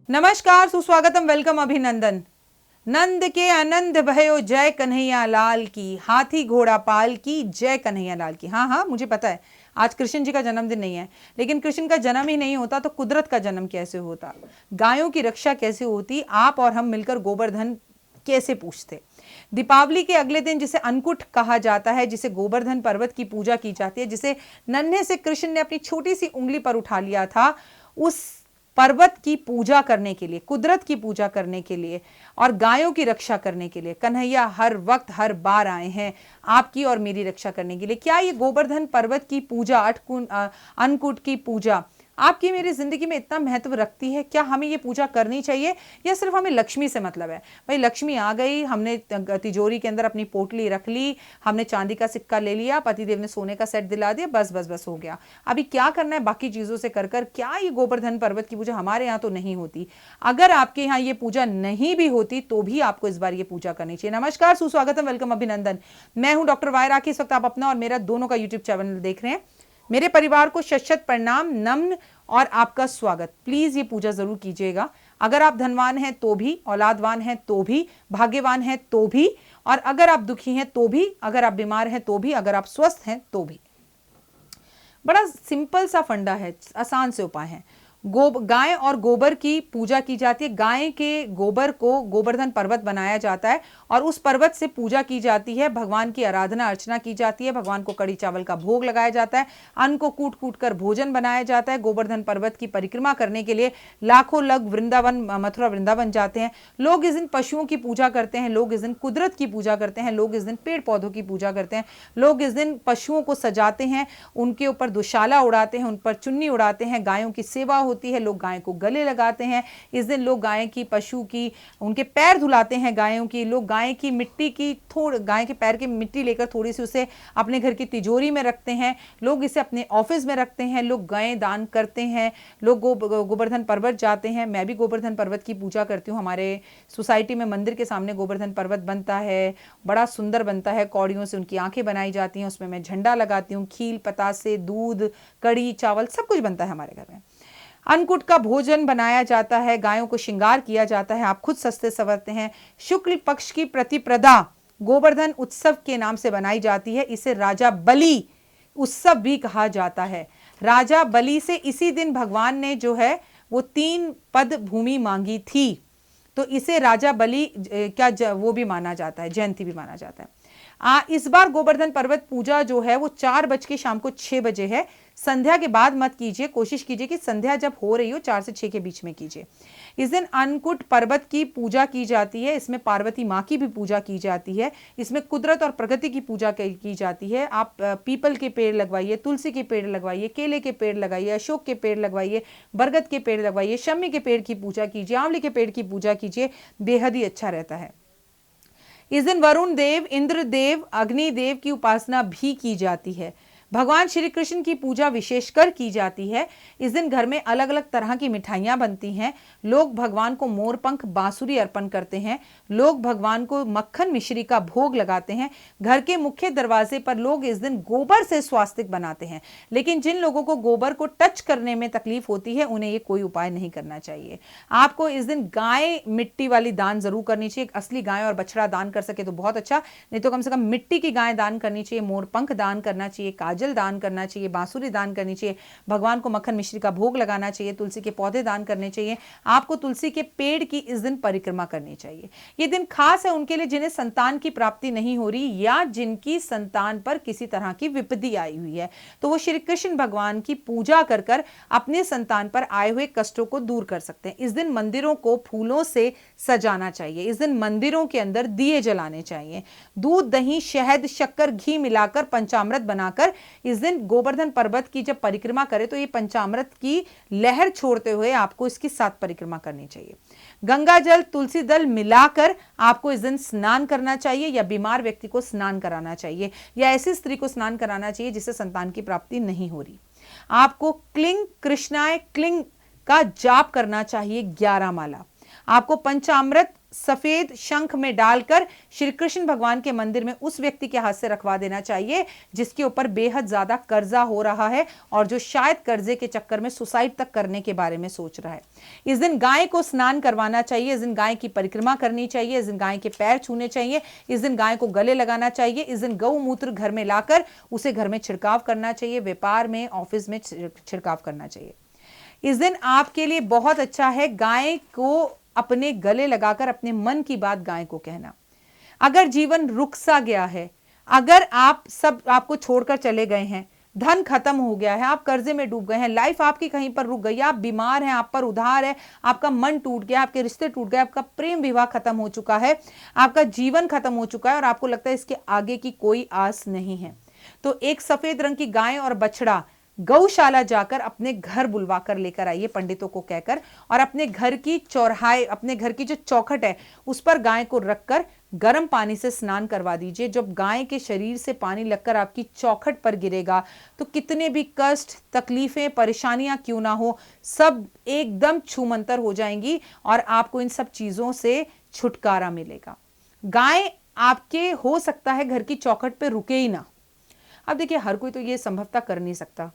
नमस्कार, सुस्वागतम, वेलकम, अभिनंदन। नंद के आनंद भयो जय कन्हैया लाल की, हाथी घोड़ा पाल की जय कन्हैया लाल की। हाँ हाँ, मुझे पता है आज कृष्ण जी का जन्मदिन नहीं है, लेकिन कृष्ण का जन्म ही नहीं होता तो कुदरत का जन्म कैसे होता, गायों की रक्षा कैसे होती, आप और हम मिलकर गोवर्धन कैसे पूछते। दीपावली के अगले दिन जिसे अन्नकूट कहा जाता है, जिसे गोवर्धन पर्वत की पूजा की जाती है, जिसे नन्हे से कृष्ण ने अपनी छोटी सी उंगली पर उठा लिया था, उस पर्वत की पूजा करने के लिए, कुदरत की पूजा करने के लिए और गायों की रक्षा करने के लिए कन्हैया हर वक्त हर बार आए हैं आपकी और मेरी रक्षा करने के लिए। क्या ये गोवर्धन पर्वत की पूजा, अन्नकूट की पूजा आपकी मेरी जिंदगी में इतना महत्व रखती है? क्या हमें ये पूजा करनी चाहिए या सिर्फ हमें लक्ष्मी से मतलब है? भाई लक्ष्मी आ गई, हमने तिजोरी के अंदर अपनी पोटली रख ली, हमने चांदी का सिक्का ले लिया, पतिदेव ने सोने का सेट दिला दिया, बस बस बस हो गया। अभी क्या करना है बाकी चीजों से कर कर? क्या ये गोवर्धन पर्वत की पूजा हमारे यहाँ तो नहीं होती? अगर आपके यहाँ ये पूजा नहीं भी होती तो भी आपको इस बार ये पूजा करनी चाहिए। नमस्कार, सुस्वागतम, वेलकम, अभिनंदन। मैं हूं डॉक्टर वाय राखी। इस वक्त आप अपना और मेरा दोनों का यूट्यूब चैनल देख रहे हैं। मेरे परिवार को शत प्रणाम, नम्न और आपका स्वागत। प्लीज ये पूजा जरूर कीजिएगा। अगर आप धनवान हैं तो भी, औलादवान हैं तो भी, भाग्यवान हैं तो भी, और अगर आप दुखी हैं तो भी, अगर आप बीमार हैं तो भी, अगर आप स्वस्थ हैं तो भी। बड़ा सिंपल सा फंडा है, आसान से उपाय है। गाय और गोबर की पूजा की जाती है। गाय के गोबर को गोवर्धन पर्वत बनाया जाता है और उस पर्वत से पूजा की जाती है, भगवान की आराधना अर्चना की जाती है, भगवान को कड़ी चावल का भोग लगाया जाता है, अन्न को कूट कूट कर भोजन बनाया जाता है। गोवर्धन पर्वत की परिक्रमा करने के लिए लाखों लोग वृंदावन, मथुरा वृंदावन जाते हैं। लोग इस दिन पशुओं की पूजा करते हैं, लोग इस दिन कुदरत की पूजा करते हैं, लोग इस दिन पेड़ पौधों की पूजा करते हैं, लोग इस दिन पशुओं को सजाते हैं, उनके ऊपर दुशाला उड़ाते हैं, उन पर चुन्नी उड़ाते हैं, गायों की सेवा होती है, लोग गाय को गले लगाते हैं। इस दिन लोग गाय की, पशु की, उनके पैर धुलाते हैं गायों की। लोग गाय की मिट्टी की गाय के पैर की मिट्टी लेकर थोड़ी सी उसे अपने घर की तिजोरी में रखते हैं, लोग इसे अपने ऑफिस में रखते हैं, लोग गाय दान करते हैं, लोग गोवर्धन पर्वत जाते हैं। मैं भी गोवर्धन पर्वत की पूजा करती हूँ। हमारे सोसाइटी में मंदिर के सामने गोवर्धन पर्वत बनता है, बड़ा सुंदर बनता है, कौड़ियों से उनकी आंखें बनाई जाती हैं, उसमें मैं झंडा लगाती हूँ, खील पतासे, दूध, कड़ी चावल सब कुछ बनता है हमारे घर में। अन्नकूट का भोजन बनाया जाता है, गायों को श्रृंगार किया जाता है, आप खुद सस्ते संवरते हैं। शुक्ल पक्ष की प्रतिप्रदा गोवर्धन उत्सव के नाम से बनाई जाती है। इसे राजा बलि उत्सव भी कहा जाता है। राजा बलि से इसी दिन भगवान ने जो है वो 3 पद भूमि मांगी थी, तो इसे राजा बलि क्या वो भी माना जाता है, जयंती भी माना जाता है। इस बार गोवर्धन पर्वत पूजा जो है वो 4 बज के शाम को 6 बजे है। संध्या के बाद मत कीजिए, कोशिश कीजिए कि संध्या जब हो रही हो 4 से 6 के बीच में कीजिए। इस दिन अन्नकूट पर्वत की पूजा की जाती है, इसमें पार्वती माँ की भी पूजा की जाती है, इसमें कुदरत और प्रकृति की पूजा की जाती है। आप पीपल के पेड़ लगवाइए, तुलसी के पेड़ लगवाइए, केले के पेड़ लगाइए, अशोक के पेड़ लगवाइए, बरगद के पेड़ लगवाइए, शमी के पेड़ की पूजा कीजिए, आंवले के पेड़ की पूजा कीजिए, बेहद ही अच्छा रहता है। इस दिन वरुण देव, इंद्र देव, अग्नि देव की उपासना भी की जाती है। भगवान श्री कृष्ण की पूजा विशेषकर की जाती है। इस दिन घर में अलग अलग तरह की मिठाइयां बनती हैं। लोग भगवान को मोरपंख, बांसुरी अर्पण करते हैं। लोग भगवान को मक्खन मिश्री का भोग लगाते हैं। घर के मुख्य दरवाजे पर लोग इस दिन गोबर से स्वास्तिक बनाते हैं, लेकिन जिन लोगों को गोबर को टच करने में तकलीफ होती है उन्हें ये कोई उपाय नहीं करना चाहिए। आपको इस दिन गाय मिट्टी वाली दान जरूर करनी चाहिए। असली गाय और बछड़ा दान कर सके तो बहुत अच्छा, नहीं तो कम से कम मिट्टी की गाय दान करनी चाहिए, मोरपंख दान करना चाहिए, काजल दान करना चाहिए, बांसुरी दान करनी चाहिए, भगवान को मक्खन मिश्री का भोग लगाना चाहिए, तुलसी के पौधे दान करने चाहिए। आपको तुलसी के पेड़ की इस दिन परिक्रमा करनी चाहिए। ये दिन खास है उनके लिए जिन्हें संतान की प्राप्ति नहीं हो रही या जिनकी संतान पर किसी तरह की विपत्ति आई हुई है, तो वो श्री कृष्ण भगवान की पूजा कर कर अपने संतान पर आए हुए कष्टों को दूर कर सकते हैं। इस दिन मंदिरों को फूलों से सजाना चाहिए। इस दिन मंदिरों के अंदर दिए जलाने चाहिए। दूध, दही, शहद, शक्कर, घी मिलाकर पंचामृत बनाकर इस दिन गोवर्धन पर्वत की जब परिक्रमा करें तो ये पंचामृत की लहर छोड़ते हुए आपको इसकी 7 परिक्रमा करनी चाहिए। गंगा जल, तुलसी दल मिलाकर आपको इस दिन स्नान करना चाहिए, या बीमार व्यक्ति को स्नान कराना चाहिए, या ऐसी स्त्री को स्नान कराना चाहिए जिसे संतान की प्राप्ति नहीं हो रही। आपको क्लिंग कृष्णाय क्लिंग का जाप करना चाहिए 11 माला। आपको पंचामृत सफेद शंख में डालकर श्री कृष्ण भगवान के मंदिर में उस व्यक्ति के हाथ से रखवा देना चाहिए जिसके ऊपर बेहद ज्यादा कर्जा हो रहा है और जो शायद कर्जे के चक्कर में सुसाइड तक करने के बारे में सोच रहा है। इस दिन गाय को स्नान करवाना चाहिए, इस दिन गाय की परिक्रमा करनी चाहिए, इस दिन गाय के पैर छूने चाहिए, इस दिन गाय को गले लगाना चाहिए, इस दिन गौमूत्र घर में लाकर उसे घर में छिड़काव करना चाहिए, व्यापार में, ऑफिस में छिड़काव करना चाहिए। इस दिन आपके लिए बहुत अच्छा है गाय को अपने गले लगाकर अपने मन की बात गाय को कहना। अगर जीवन रुक सा गया है, अगर आप सब आपको छोड़कर चले गए हैं, धन खत्म हो गया है, आप कर्जे में डूब गए हैं, लाइफ आपकी कहीं पर रुक गई, आप बीमार हैं, आप पर उधार है, आपका मन टूट गया, आपके रिश्ते टूट गए, आपका प्रेम विवाह खत्म हो चुका है, आपका जीवन खत्म हो चुका है और आपको लगता है इसके आगे की कोई आस नहीं है, तो एक सफेद रंग की गाय और बछड़ा गौशाला जाकर अपने घर बुलवा कर लेकर आइए पंडितों को कहकर, और अपने घर की चौराहे, अपने घर की जो चौखट है उस पर गाय को रखकर गर्म पानी से स्नान करवा दीजिए। जब गाय के शरीर से पानी लगकर आपकी चौखट पर गिरेगा तो कितने भी कष्ट, तकलीफें, परेशानियां क्यों ना हो, सब एकदम छूमंतर हो जाएंगी और आपको इन सब चीजों से छुटकारा मिलेगा। गाय आपके हो सकता है घर की चौखट पे रुके ही ना। अब देखिए हर कोई तो ये संभवतः कर नहीं सकता।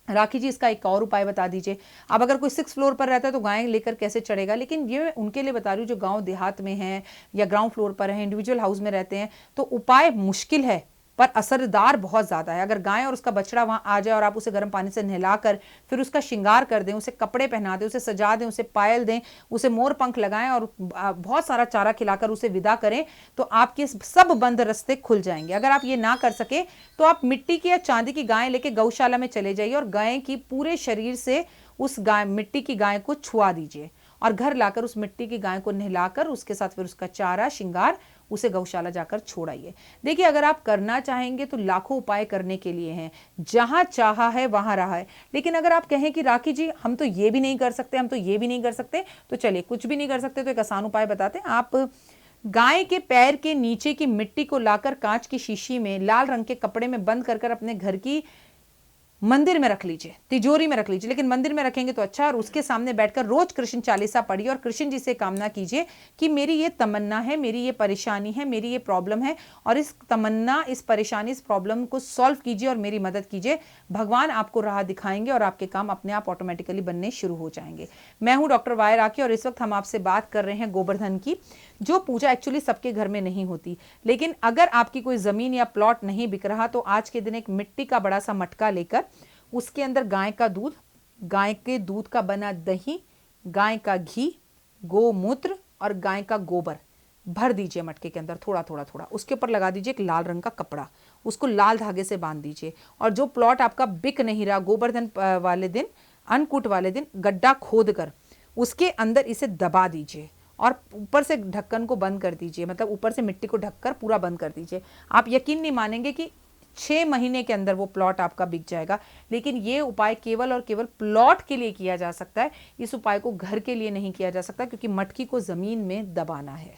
राखी जी इसका एक और उपाय बता दीजिए। अब अगर कोई 6th फ्लोर पर रहता है तो गाय लेकर कैसे चढ़ेगा, लेकिन ये उनके लिए बता रही हूँ जो गांव देहात में हैं या ग्राउंड फ्लोर पर हैं, इंडिविजुअल हाउस में रहते हैं, तो उपाय मुश्किल है पर असरदार बहुत ज्यादा है। अगर गाय और उसका बछड़ा वहां आ जाए और आप उसे गर्म पानी से नहलाकर फिर उसका श्रृंगार कर दें, उसे कपड़े पहना दें, उसे सजा दें, उसे पायल दें, उसे मोर पंख लगाएं और बहुत सारा चारा खिलाकर उसे विदा करें तो आपके सब बंद रास्ते खुल जाएंगे। अगर आप ये ना कर सके तो आप मिट्टी की या चांदी की गाय लेके गौशाला में चले जाइए और गाय की पूरे शरीर से उस गाय मिट्टी की गाय को छुआ दीजिए और घर लाकर उस मिट्टी की गाय को नहलाकर उसके साथ फिर उसका चारा श्रृंगार उसे गौशाला जाकर छोड़ाइए। देखिए अगर आप करना चाहेंगे तो लाखों उपाय करने के लिए हैं, जहां चाहा है वहां रहा है। लेकिन अगर आप कहें कि राखी जी हम तो ये भी नहीं कर सकते, हम तो ये भी नहीं कर सकते, तो चलिए कुछ भी नहीं कर सकते तो एक आसान उपाय बताते हैं। आप गाय के पैर के नीचे की मिट्टी को लाकर कांच की शीशी में लाल रंग के कपड़े में बंद कर अपने घर की मंदिर में रख लीजिए, तिजोरी में रख लीजिए, लेकिन मंदिर में रखेंगे तो अच्छा। और उसके सामने बैठकर रोज कृष्ण चालीसा पढ़िए और कृष्ण जी से कामना कीजिए कि मेरी ये तमन्ना है, मेरी ये परेशानी है, मेरी ये प्रॉब्लम है और इस तमन्ना, इस परेशानी, इस प्रॉब्लम को सॉल्व कीजिए और मेरी मदद कीजिए। भगवान आपको राह दिखाएंगे और आपके काम अपने आप ऑटोमेटिकली बनने शुरू हो जाएंगे। मैं हूं डॉक्टर वाई राखी और इस वक्त हम आपसे बात कर रहे हैं गोवर्धन की, जो पूजा एक्चुअली सबके घर में नहीं होती। लेकिन अगर आपकी कोई जमीन या प्लॉट नहीं बिक रहा तो आज के दिन एक मिट्टी का बड़ा सा मटका लेकर उसके अंदर गाय का दूध, गाय के दूध का बना दही, गाय का घी, गोमूत्र और गाय का गोबर भर दीजिए मटके के अंदर थोड़ा थोड़ा थोड़ा। उसके ऊपर लगा दीजिए एक लाल रंग का कपड़ा, उसको लाल धागे से बांध दीजिए और जो प्लॉट आपका बिक नहीं रहा, गोवर्धन वाले दिन, अन्नकूट वाले दिन गड्ढा खोद कर उसके अंदर इसे दबा दीजिए और ऊपर से ढक्कन को बंद कर दीजिए, मतलब ऊपर से मिट्टी को ढककर पूरा बंद कर दीजिए। आप यकीन नहीं मानेंगे कि 6 महीने के अंदर वो प्लॉट आपका बिक जाएगा। लेकिन ये उपाय केवल और केवल प्लॉट के लिए किया जा सकता है, इस उपाय को घर के लिए नहीं किया जा सकता क्योंकि मटकी को जमीन में दबाना है।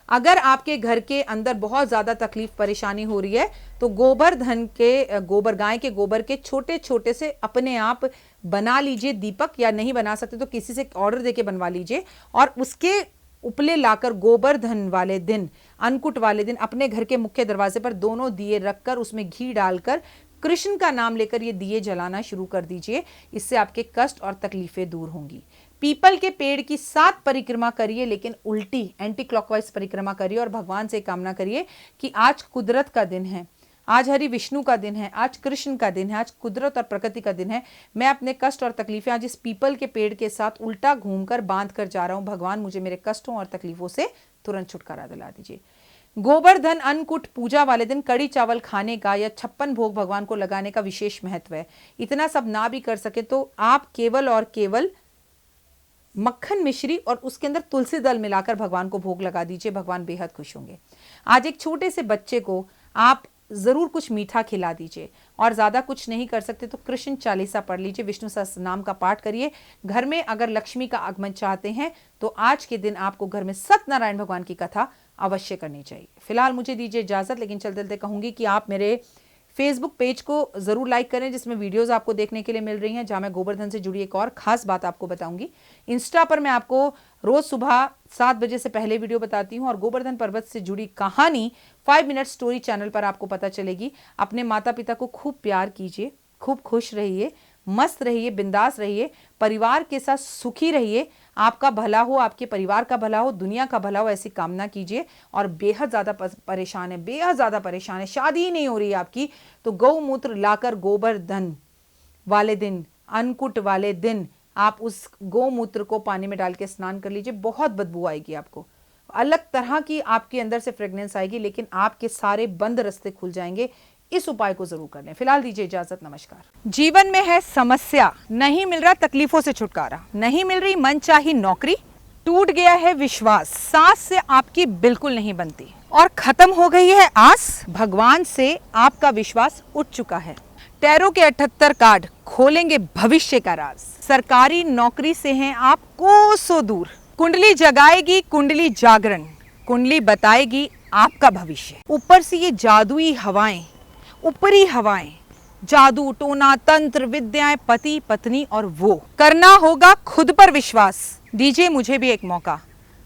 अगर आपके घर के अंदर बहुत ज्यादा तकलीफ परेशानी हो रही है तो गोवर्धन के गोबर, गाय के गोबर के छोटे छोटे से अपने आप बना लीजिए दीपक, या नहीं बना सकते तो किसी से ऑर्डर देके बनवा लीजिए और उसके उपले लाकर गोवर्धन वाले दिन, अन्नकूट वाले दिन अपने घर के मुख्य दरवाजे पर दोनों दिए रखकर उसमें घी डालकर कृष्ण का नाम लेकर ये दिए जलाना शुरू कर दीजिए। इससे आपके कष्ट और तकलीफें दूर होंगी। पीपल के पेड़ की 7 परिक्रमा करिए, लेकिन उल्टी एंटी क्लॉकवाइज परिक्रमा करिए और भगवान से कामना करिए कि आज कुदरत का दिन है, आज हरि विष्णु का दिन है, आज कृष्ण का दिन है, आज कुदरत और प्रकृति का दिन है। मैं अपने कष्ट और तकलीफें आज इस पीपल के पेड़ के साथ उल्टा घूमकर बांध कर जा रहा हूं। भगवान मुझे मेरे कष्टों और तकलीफों से तुरंत छुटकारा दिला दीजिए। गोवर्धन अन्नकूट पूजा वाले दिन कड़ी चावल खाने का या 56 भोग भगवान को लगाने का विशेष महत्व है। इतना सब ना भी कर सके तो आप केवल और केवल मक्खन मिश्री और उसके अंदर तुलसी दल मिलाकर भगवान को भोग लगा दीजिए, भगवान बेहद खुश होंगे। आज एक छोटे से बच्चे को आप जरूर कुछ मीठा खिला दीजिए और ज्यादा कुछ नहीं कर सकते तो कृष्ण चालीसा पढ़ लीजिए, विष्णु सहस्त्र नाम का पाठ करिए। घर में अगर लक्ष्मी का आगमन चाहते हैं तो आज के दिन आपको घर में सत्यनारायण भगवान की कथा अवश्य करनी चाहिए। फिलहाल मुझे दीजिए इजाजत, लेकिन चलते चलते कहूंगी कि आप मेरे फेसबुक पेज को जरूर लाइक करें जिसमें वीडियोस आपको देखने के लिए मिल रही हैं, जहां मैं गोवर्धन से जुड़ी एक और खास बात आपको बताऊंगी। इंस्टा पर मैं आपको रोज सुबह 7 बजे से पहले वीडियो बताती हूँ और गोवर्धन पर्वत से जुड़ी कहानी 5 मिनट स्टोरी चैनल पर आपको पता चलेगी। अपने माता पिता को खूब प्यार कीजिए, खूब खुश रहिए, मस्त रहिए, बिंदास रहिए, परिवार के साथ सुखी रहिए। आपका भला हो, आपके परिवार का भला हो, दुनिया का भला हो, ऐसी कामना कीजिए। और बेहद ज़्यादा परेशान है, बेहद ज़्यादा परेशान है, शादी ही नहीं हो रही है आपकी, तो गौमूत्र लाकर गोवर्धन वाले दिन, अन्नकूट वाले दिन आप उस गोमूत्र को पानी में डाल के स्नान कर लीजिए। बहुत बदबू आएगी आपको, अलग तरह की आपके अंदर से फ्रेग्रेंस आएगी, लेकिन आपके सारे बंद रास्ते खुल जाएंगे। इस उपाय को जरूर कर लें। फिलहाल दीजिए इजाजत, नमस्कार। जीवन में है समस्या, नहीं मिल रहा तकलीफों से छुटकारा, नहीं मिल रही मनचाही नौकरी, टूट गया है विश्वास, सांस से आपकी बिल्कुल नहीं बनती और खत्म हो गई है आस, भगवान से आपका विश्वास उठ चुका है। टैरो के 78 कार्ड खोलेंगे भविष्य का राज। सरकारी नौकरी से हैं आप कोसों दूर। कुंडली जगाएगी कुंडली जागरण, कुंडली बताएगी आपका भविष्य। ऊपर से ये जादुई हवाएं, ऊपरी हवाएं, जादू टोना तंत्र विद्याएं, पति पत्नी और वो, करना होगा खुद पर विश्वास। दीजिए मुझे भी एक मौका,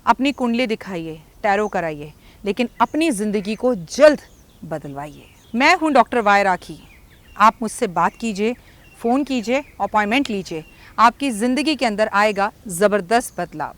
अपनी कुंडली दिखाइए, टैरो कराइए, लेकिन अपनी जिंदगी को जल्द बदलवाइए। मैं हूं डॉक्टर वाई राखी। आप मुझसे बात कीजिए, फ़ोन कीजिए, अपॉइंटमेंट लीजिए, आपकी ज़िंदगी के अंदर आएगा ज़बरदस्त बदलाव।